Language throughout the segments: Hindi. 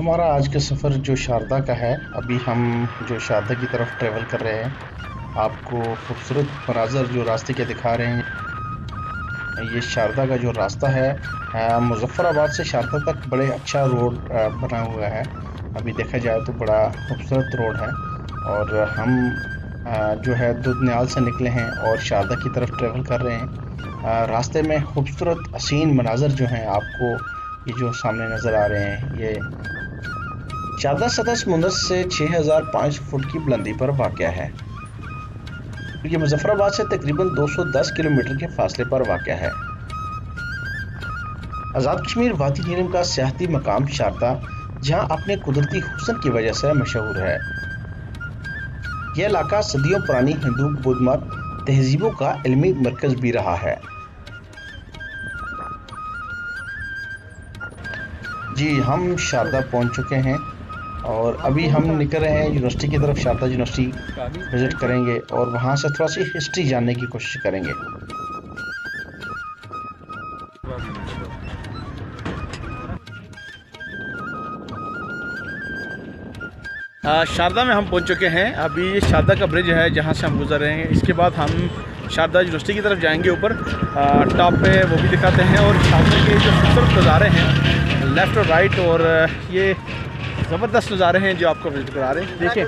हमारा आज का सफ़र जो शारदा का है, अभी हम जो शारदा की तरफ ट्रेवल कर रहे हैं। आपको खूबसूरत मनाज़र जो रास्ते के दिखा रहे हैं। ये शारदा का जो रास्ता है, मुज़फ़्फ़राबाद से शारदा तक बड़े अच्छा रोड बना हुआ है। अभी देखा जाए तो बड़ा खूबसूरत रोड है। और हम जो है दुधनियाल से निकले हैं और शारदा की तरफ ट्रेवल कर रहे हैं। रास्ते में खूबसूरत हसीन मनाज़र जो हैं, आपको ये जो सामने नज़र आ रहे हैं, ये शारदा सतह समुंदर से 6500 फुट की बुलंदी पर वाक़या है। ये मुजफ्फराबाद से तकरीबन 210 किलोमीटर के फासले पर वाक़या है। आज़ाद कश्मीर वादी नीलम का सियाहती मकाम शारदा, जहां अपने कुदरती हुस्न की वजह से मशहूर है। यह इलाका सदियों पुरानी हिंदू बौद्ध मत तहजीबों का इल्मी मरकज़ भी रहा है। जी, हम शारदा पहुंच चुके हैं और अभी हम निकल रहे हैं यूनिवर्सिटी की तरफ। शारदा यूनिवर्सिटी विज़िट करेंगे और वहाँ से थोड़ा सी हिस्ट्री जानने की कोशिश करेंगे। शारदा में हम पहुंच चुके हैं। अभी शारदा का ब्रिज है जहां से हम गुजर रहे हैं। इसके बाद हम शारदा यूनिवर्सिटी की तरफ जाएंगे ऊपर टॉप पे, वो भी दिखाते हैं। और शारदा के जो खूबसूरत नज़ारे हैं लेफ़्ट और राइट, और ये ज़बरदस्त नज़ारे हैं जो आपको विजिट करा रहे हैं। देखिए,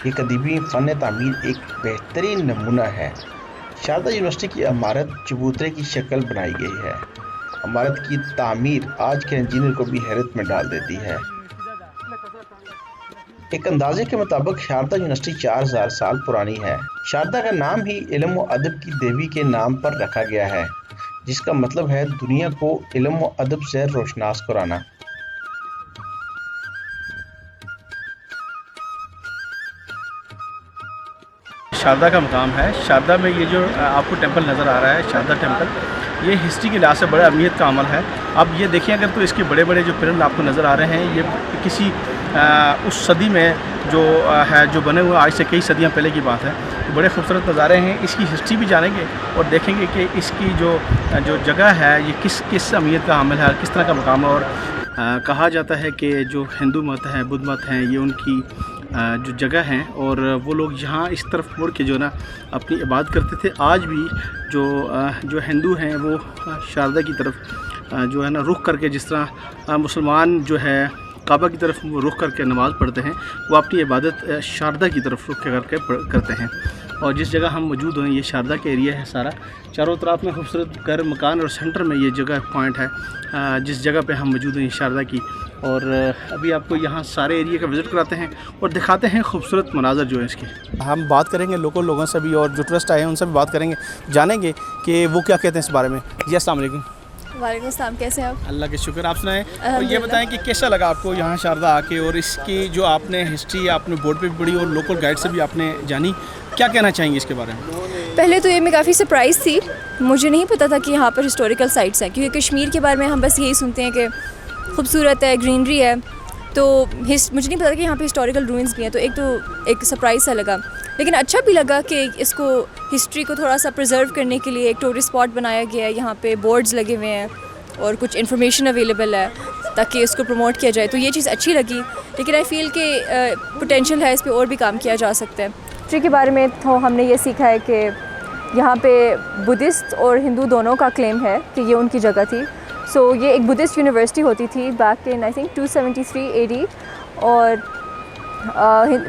ये कदीमी फ़न तामीर एक बेहतरीन नमूना है। शारदा यूनिवर्सिटी की इमारत चबूतरे की शक्ल बनाई गई है। इमारत की तामीर आज के इंजीनियर को भी हैरत में डाल देती है। एक अंदाजे के मुताबिक शारदा यूनिवर्सिटी 4000 साल पुरानी है। शारदा का नाम ही इल्म व अदब की देवी के नाम पर रखा गया है, जिसका मतलब है दुनिया को इल्म व अदब से रोशनास कराना। शारदा का मकाम है। शारदा में ये जो आपको टेंपल नज़र आ रहा है, शारदा टेंपल, ये हिस्ट्री के लिहाज से बड़ा अहमियत का अमल है। अब ये देखिए, अगर तो इसके बड़े बड़े जो पिरामिड आपको नज़र आ रहे हैं, ये किसी उस सदी में जो है जो बने हुए, आज से कई सदियां पहले की बात है। तो बड़े खूबसूरत नज़ारे हैं। इसकी हिस्ट्री भी जानेंगे और देखेंगे कि इसकी जो जो जगह है ये किस अहमियत का हामिल है, किस तरह का मकाम है। और कहा जाता है कि जो हिंदू मत है, बुद्ध मत हैं, ये उनकी जो जगह हैं और वो लोग यहाँ इस तरफ मुड़ के जो ना अपनी इबादत करते थे। आज भी जो हिंदू हैं वो शारदा की तरफ जो है ना रुख करके, जिस तरह मुसलमान जो है काबा की तरफ रुख करके नमाज़ पढ़ते हैं, वो अपनी इबादत शारदा की तरफ रुख करके करते हैं। और जिस जगह हम मौजूद हैं, ये शारदा का एरिया है सारा। चारों तरफ में खूबसूरत घर मकान और सेंटर में ये जगह पॉइंट है जिस जगह पे हम मौजूद हैं शारदा की। और अभी आपको यहाँ सारे एरिया का विज़िट कराते हैं और दिखाते हैं खूबसूरत मनाज़र जो है इसके। हम बात करेंगे लोकल लोगों से भी, और जो टूरिस्ट आए हैं उनसे भी बात करेंगे, जानेंगे कि वो क्या कहते हैं इस बारे में। जी, अस्सलाम वालेकुम। वालेकुम अस्सलाम, कैसे हैं आप? अल्लाह के शुक्र, आप सुनाएं। और ये बताएं कि कैसा लगा आपको यहाँ शारदा आके, और इसकी जो आपने हिस्ट्री आपने बोर्ड पे भी पढ़ी और लोकल गाइड से भी आपने जानी, क्या कहना चाहेंगे इसके बारे में? पहले तो ये मैं काफ़ी सरप्राइज़ थी। मुझे नहीं पता था कि यहाँ पर हिस्टोरिकल साइट्स हैं, क्योंकि कश्मीर के बारे में हम बस यही सुनते हैं कि खूबसूरत है, ग्रीनरी है। तो मुझे नहीं पता कि यहाँ पे हिस्टोरिकल रूइंस भी हैं। तो एक सरप्राइज़ सा लगा, लेकिन अच्छा भी लगा कि इसको हिस्ट्री को थोड़ा सा प्रिजर्व करने के लिए एक टूरिस्ट स्पॉट बनाया गया है। यहाँ पे बोर्ड्स लगे हुए हैं और कुछ इन्फॉर्मेशन अवेलेबल है ताकि इसको प्रमोट किया जाए। तो ये चीज़ अच्छी लगी, लेकिन आई फील कि पोटेंशियल है, इस पर और भी काम किया जा सकता है। हिस्ट्री के बारे में तो हमने ये सीखा है कि यहाँ पे बुद्धिस्ट और हिंदू दोनों का क्लेम है कि ये उनकी जगह थी। सो ये एक बुद्धिस्ट यूनिवर्सिटी होती थी back in I think 273 AD, और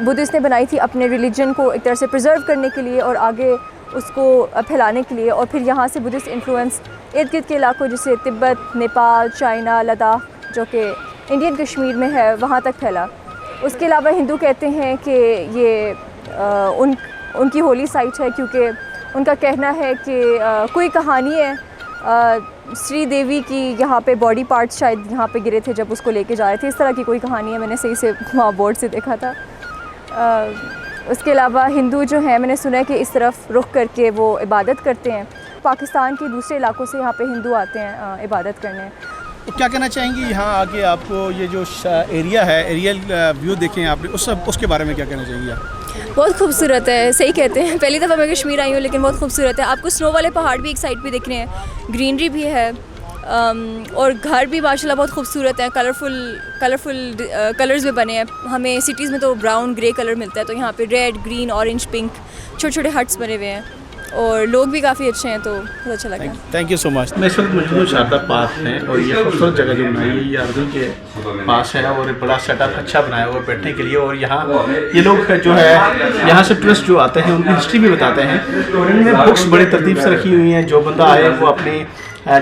बुद्धिस्ट ने बनाई थी अपने रिलीजन को एक तरह से प्रिजर्व करने के लिए और आगे उसको फैलाने के लिए। और फिर यहाँ से बुद्धिस्ट इन्फ्लुएंस इर्द गिर्द के इलाकों जैसे तिब्बत, नेपाल, चाइना, लद्दाख, जो कि इंडियन कश्मीर में है, वहाँ तक फैला। उसके अलावा हिंदू कहते हैं कि ये उनकी होली साइट है, क्योंकि उनका कहना है कि कोई कहानी है श्री देवी की, यहाँ पे बॉडी पार्ट्स शायद यहाँ पे गिरे थे जब उसको लेके जा रहे थे। इस तरह की कोई कहानी है, मैंने सही से वहाँ बोर्ड से देखा था। उसके अलावा हिंदू जो हैं, मैंने सुना है कि इस तरफ रुख करके वो इबादत करते हैं। पाकिस्तान के दूसरे इलाकों से यहाँ पे हिंदू आते हैं इबादत करने। तो क्या कहना चाहेंगी यहाँ आके आपको ये जो एरिया है, एरियल व्यू देखें आपने, उसके बारे में क्या कहना चाहेंगी आप? बहुत खूबसूरत है, सही कहते हैं। पहली दफ़ा मैं कश्मीर आई हूँ, लेकिन बहुत खूबसूरत है। आपको स्नो वाले पहाड़ भी एक साइड पे दिख रहे हैं, ग्रीनरी भी है, और घर भी माशाल्लाह बहुत खूबसूरत हैं, कलरफुल कलर्स में बने हैं। हमें सिटीज़ में तो ब्राउन ग्रे कलर मिलता है, तो यहाँ पे रेड, ग्रीन, ऑरेंज, पिंक छोटे छोटे हट्स बने हुए हैं, और लोग भी काफ़ी अच्छे हैं, तो बहुत अच्छा लगा। Thank you so much. मैं इस वक्त मौजूद हूँ शारदा पार्क में, और ये खूबसूरत जगह जो बनाई है ये अर्दुल के पास है, और बड़ा सेटअप अच्छा बनाया हुआ है बैठने के लिए। और यहाँ ये लोग जो है यहाँ से टूरिस्ट जो आते हैं उनकी हिस्ट्री भी बताते हैं, और इनमें बुक्स बड़ी तरतीब से रखी हुई हैं। जो बंदा आए वो अपनी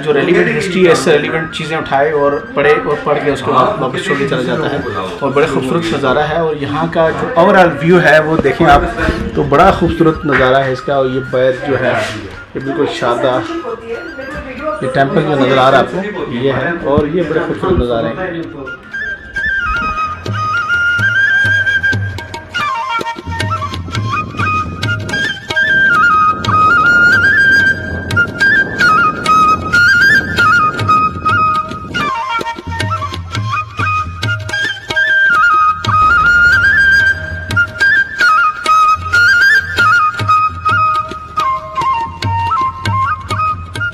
जो रेलिवेंट हिस्ट्री है, इससे रेलिवेंट चीज़ें उठाए और पढ़े, और पढ़ के उसके बाद वापस छोड़ के चला जाता है, और बड़े खूबसूरत नज़ारा है। और यहाँ का जो ओवरऑल व्यू है वो देखें आप, तो बड़ा खूबसूरत नज़ारा है इसका। और ये बैर जो है ये बिल्कुल शारदा, ये टेंपल जो नज़र आ रहा है आपको ये है, और ये बड़े खूबसूरत नज़ारे हैं।